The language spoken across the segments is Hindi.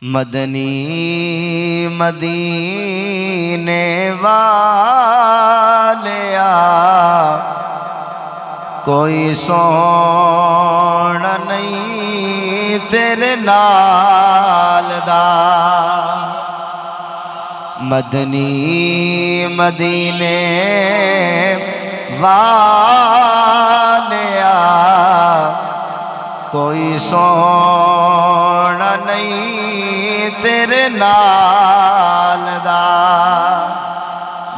मदनी मदीने वालिया कोई सोना नहीं तेरे नाल दा। मदनी मदीने वालिया कोई सोना नहीं तेरे नाल दा।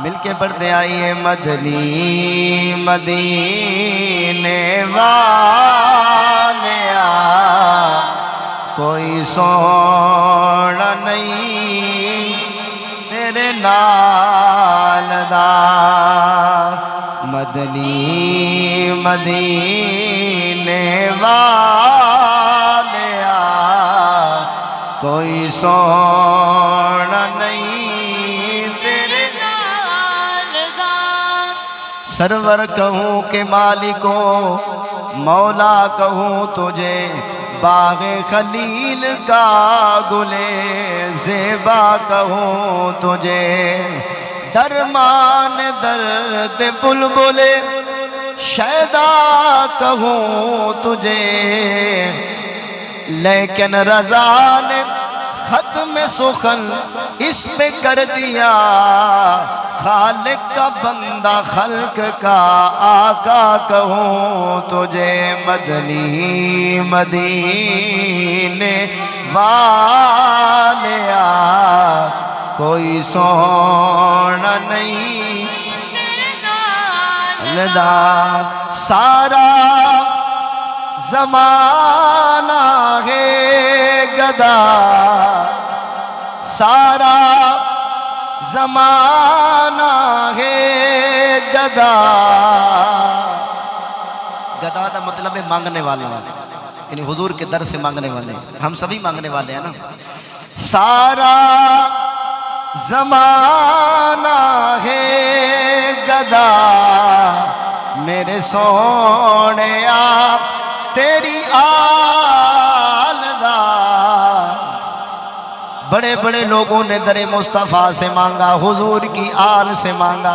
मिलके पढ़ते आइए मदनी मदीने वालिया कोई सोना नहीं तेरे नाल दा। मदनी मदीने वालिया कोई सोना नहीं तेरे नाल दा। सरवर कहूँ के मालिको मौला कहूँ तुझे बाग़े खलील का गुले ज़ेबा कहूँ तुझे दरमान दर्द बुलबुले शैदा कहूँ तुझे। लेकिन रज़ा ने ख़त्म सुखन इस पे कर दिया खालिक का बंदा खल्क का आका कहूँ तुझे। मदनी मदीने वालिया कोई सोना नहीं तेरे नाल दा। सारा ज़माना है गदा सारा ज़माना है गदा। गदा का मतलब है मांगने वाला, यानी हुजूर के दर से मांगने वाले। हम सभी मांगने वाले हैं ना। सारा ज़माना है गदा मेरे सोने आप तेरी आलदा। बड़े बड़े लोगों ने दरे मुस्तफ़ा से मांगा, हुजूर की आल से मांगा।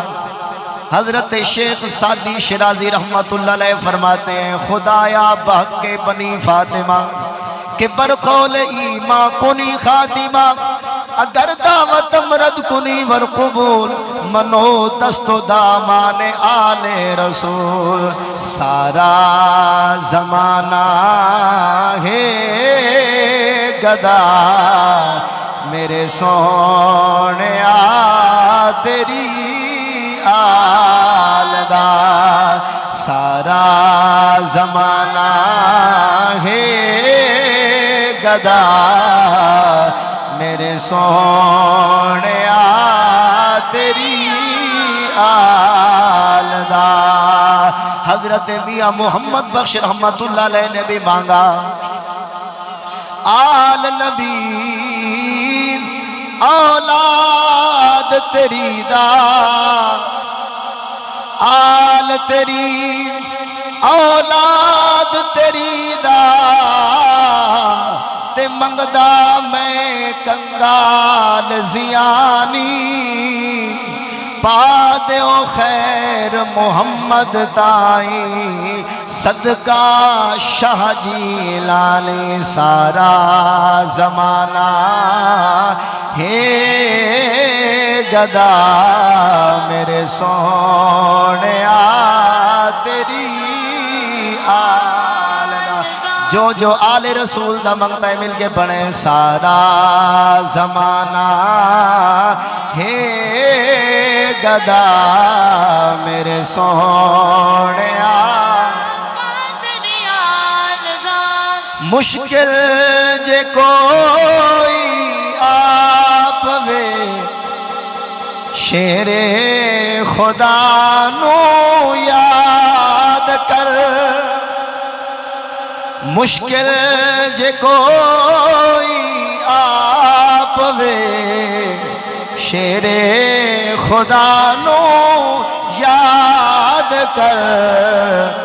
हजरत शेख सादी शिराजी रहमतुल्लाह अलैह फरमाते हैं, खुदाया बहके बनी फातिमा के बरकौल ईमा कुनी खातिमा अगर दावत मरद कुनी वर कबूल मनो दस्तो दामाने आले रसूल। सारा ज़माना है गदा मेरे सोने आ तेरी आलदा। सारा ज़माना है गदा मेरे सोने आ तेरी आलदा। हजरत मियाँ मोहम्मद बख्श रहमतुल्लाह अलैह ने भी मांगा, आल नबी औलाद तेरी दा आल तेरी औलाद तेरी दा ते मंगदा मैं कंगाल जियानी पा दो खैर मोहम्मद ताई सदका शाह जीलानी। सारा ज़माना हे गदा मेरे सोने आ तेरी आलदा। जो जो आले रसूल दा मंगता है मिल के पढ़े। सारा ज़माना हे गदा मेरे सोने आ मुश्किल जे कोई आप वे शेरे खुदा नो याद कर। मुश्किल जे कोई आप वे शेरे खुदा नो याद कर।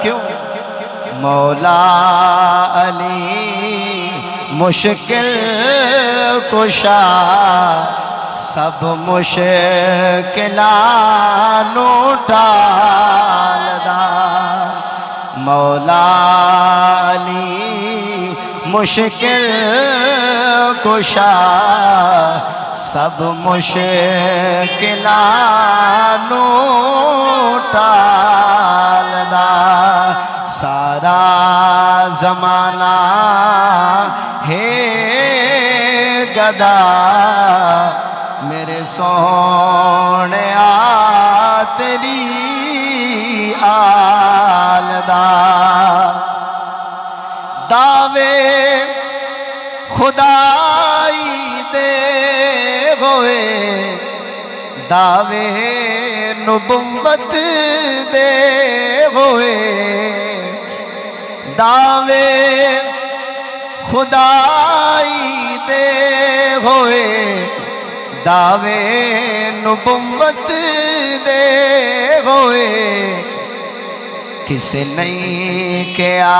क्यों मौला अली मुश्किल कुशा सब मुश्किलां नू टालदा मौला अली मुश्किल कुशा सब मुश्किलां नू टालदा सारा ज़माना है गदा मेरे सोने तेरी आलदा दावे खुदाई दे होए दावे नबुव्वत दे होए दावे खुदाई दे होए दावे नबुव्वत दे होए किसे नहीं किया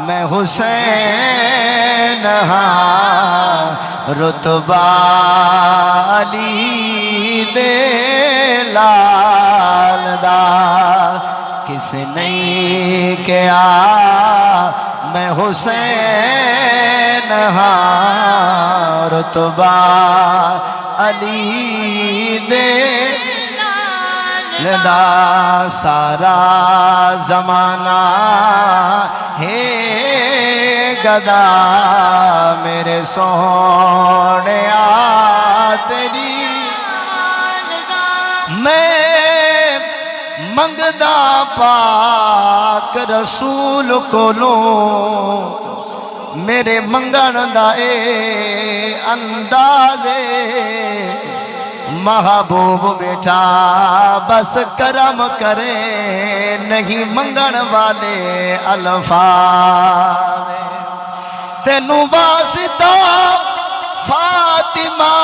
मैं हुसैन हाँ रुतबा अली दे लालदा किसे नहीं किया मैं हुसैन हाँ रुतबा अली दे लदा सारा ज़माना है गदा मेरे सोने तेरी मैं मंगदा पाक रसूल कोलों मेरे मंगण दा ए अंदाज़े महबूब बेटा बस करम करे नहीं मंगण वाले अल्फाज तेनू वास्ता फातिमा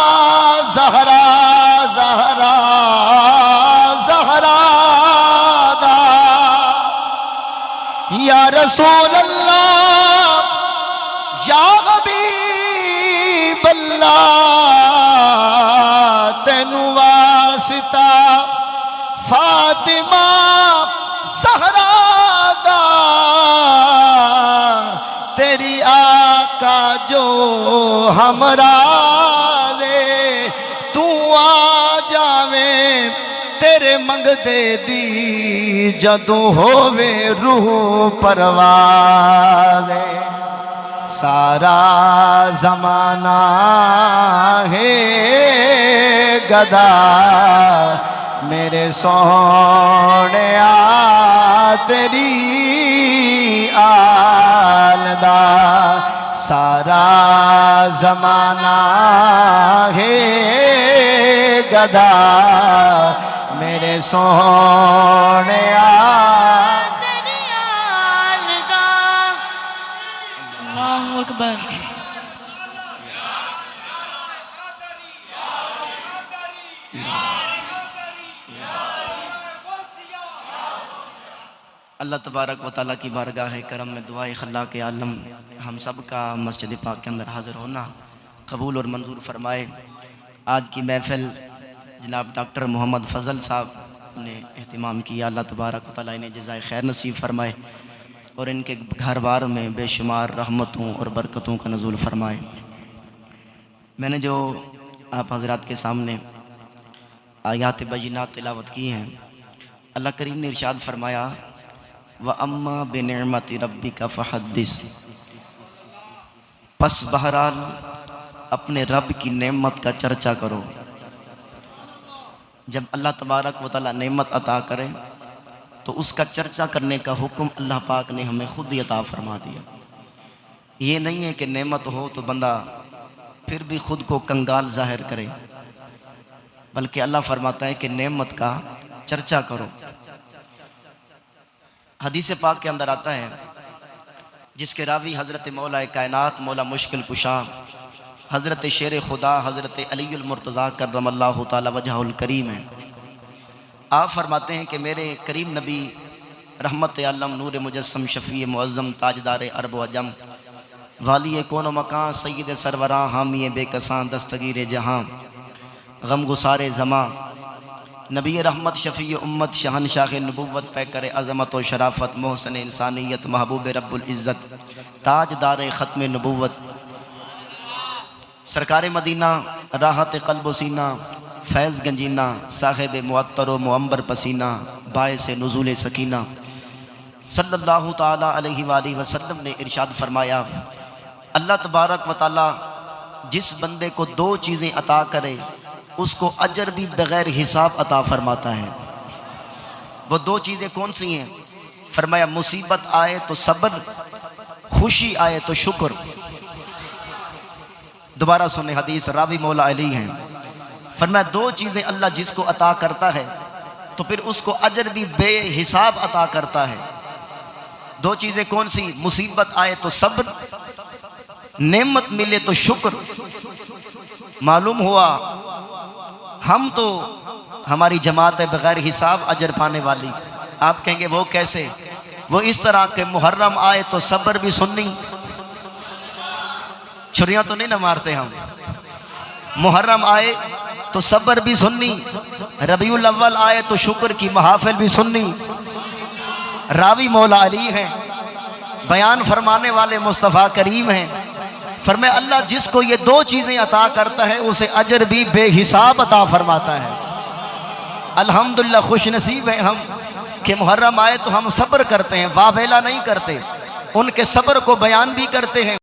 ज़हरा ज़हरा ज़हरा दा या रसूल अल्लाह या हबीब अल्लाह तेनू वास्ता फातिमा ज़हरा दा तेरी आका जो हमरा ले तू आ जावे तेरे मंगदे दी जदों होवे रूह परवाज़े सारा ज़माना है गदा मेरे सोने तेरी आलदा सारा ज़माना है गदा मेरे सोने तेरी आलदा अल्लाहु अकबर अल्लाह तबारक व तआला की बारगाह करम में दुआए खल्ला के आलम हम सब का मस्जिद पाक के अंदर हाज़िर होना कबूल और मंजूर फरमाए। आज की महफ़िल जनाब डॉक्टर मोहम्मद फ़ज़ल साहब ने एहतिमाम किया। अल्लाह तबारक व तआला इन्हें जज़ाए खैर नसीब फरमाए और इनके घर बार में बेशुमार रहमतों और बरकतों का नज़ूल फरमाए। मैंने जो आप हज़रात के सामने आयात बय्यिनात तिलावत की हैं, अल्लाह करीम ने इरशाद फरमाया व अम्मा बिनिअमति रब्बिका फ़हद्दिस, पस बहरहाल अपने रब की नेमत का चर्चा करो। जब अल्लाह तबारक व तआला नेमत अता करे तो उसका चर्चा करने का हुक्म अल्लाह पाक ने हमें खुद ही अता फरमा दिया। ये नहीं है कि नेमत हो तो बंदा फिर भी खुद को कंगाल जाहिर करे, बल्कि अल्लाह फरमाता है कि नेमत का चर्चा करो। हदीस पाक के अंदर आता है जिसके रावी हज़रत मौला कायनात मौला मुश्किल कुशा हज़रत शेर खुदा हज़रत अलीउल मुर्तज़ा कर्रमल्लाहु ताला वजहुल करीम है। आप फरमाते हैं कि मेरे करीम नबी रहमत आलम नूर मुजस्सम शफ़ी मुअज़्ज़म ताजदार अरब व अजम वाली कौन मकान सईद सरवरां हामी बेकसां दस्तगीर जहां गम गुसार ज़मां नबी रहमत शफ़ी उम्मत शहनशाह नबुव्वत पैकर अज़मत व शराफत मोहसन इंसानियत महबूब रब्बुल इज़्ज़त ताजदार ख़त्म नबुव्वत सरकार मदीना राहत क़ल्ब सीना फैज़ गंजीना साहिब मुअत्तर व मुअम्बर पसीना बाइस नुज़ूल सकीना सल्लल्लाहु ताला अलैहि वसल्लम ने इरशाद फरमाया, अल्लाह तबारक व तआला जिस बंदे को दो चीज़ें अता करे उसको अजर भी बग़ैर हिसाब अता फरमाता है। वो दो चीज़ें कौन सी हैं? फरमाया मुसीबत आए तो सब्र, खुशी आए तो शुक्र। दोबारा सुने हदीस, रावी मौला अली हैं। फरमाया दो चीज़ें अल्लाह जिसको अता करता है तो फिर उसको अजर भी बेहिसाब अता करता है। दो चीज़ें कौन सी? मुसीबत आए तो सब्र, नेमत मिले तो शुक्र। मालूम हुआ हम तो हमारी जमात है बग़ैर हिसाब अजर पाने वाली। आप कहेंगे वो कैसे? वो इस तरह के मुहर्रम आए तो सब्र भी सुन्नी, छुरियां तो नहीं ना मारते हम। मुहर्रम आए तो सब्र भी सुन्नी, रबीउल अव्वल आए तो शुक्र की महाफिल भी सुन्नी। रावी मौला अली हैं, बयान फरमाने वाले मुस्तफ़ा करीम हैं। फरमाया अल्लाह जिसको ये दो चीज़ें अता करता है उसे अजर भी बेहिसाब अता फरमाता है। अल्हम्दुलिल्लाह खुश नसीब हैं हम कि मुहर्रम आए तो हम सब्र करते हैं, वावेला नहीं करते, उनके सब्र को बयान भी करते हैं।